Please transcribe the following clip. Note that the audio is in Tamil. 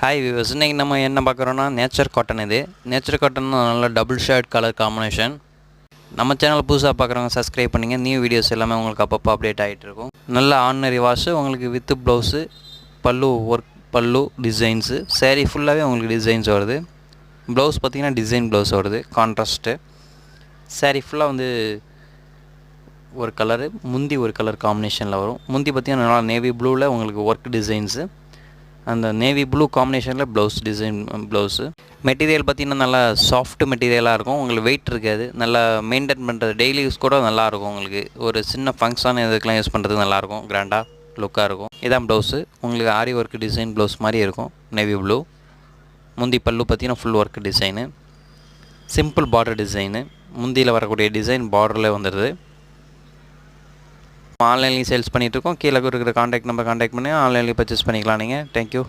ஹாய் வியூவர்ஸ், இன்றைக்கி நம்ம என்ன பார்க்குறோன்னா நேச்சர் காட்டன். இது நேச்சர் காட்டன் நல்ல டபுள் ஷேட் கலர் காம்பினேஷன். நம்ம சேனல் புதுசாக பார்க்குறவங்க சப்ஸ்கிரைப் பண்ணிங்க. நியூ வீடியோஸ் எல்லாமே உங்களுக்கு அப்பப்போ அப்டேட் ஆகிட்டு இருக்கும். நல்ல ஆர்டினரி வாஷு, உங்களுக்கு வித்து ப்ளவுஸு, பல்லு ஒர்க், பல்லு டிசைன்ஸு, சேரீ ஃபுல்லாகவே உங்களுக்கு டிசைன்ஸ் வருது. ப்ளவுஸ் பார்த்திங்கன்னா டிசைன் ப்ளவுஸ் வருது, கான்ட்ராஸ்ட்டு. சேரீ ஃபுல்லாக வந்து ஒரு கலரு, முந்தி ஒரு கலர் காம்பினேஷனில் வரும். முந்தி பார்த்திங்கன்னா நல்லா நேவி ப்ளூவில் உங்களுக்கு ஒர்க் டிசைன்ஸு, அந்த நேவி ப்ளூ காம்பினேஷனில் ப்ளவுஸ் டிசைன் ப்ளவுஸு. மெட்டீரியல் பார்த்திங்கன்னா நல்லா சாஃப்ட் மெட்டீரியலாக இருக்கும். உங்களுக்கு வெயிட் இருக்காது. நல்லா மெயின்டைன் பண்ணுறது, டெய்லி யூஸ் கூட நல்லாயிருக்கும். உங்களுக்கு ஒரு சின்ன ஃபங்க்ஷன் இதுக்கெலாம் யூஸ் பண்ணுறதுக்கு நல்லாயிருக்கும், கிராண்டாக லுக்காக இருக்கும். இதான் ப்ளவுஸு. உங்களுக்கு ஆரி ஒர்க் டிசைன் ப்ளவுஸ் மாதிரி இருக்கும், நேவி ப்ளூ. முந்தி பல்லு பார்த்திங்கன்னா full work design, simple border design. முந்தியில் வரக்கூடிய டிசைன் பார்டரில் வந்துடுது. ஆன்லைன்லேயும் சேல்ஸ் பண்ணிகிட்ருக்கோம். கீழே இருக்கிற காண்டாக்ட் நம்பர் காண்டாக்ட் பண்ணி ஆன்லைன்லேயும் பர்ச்சேஸ் பண்ணிக்கலாம் நீங்கள். தேங்க்யூ.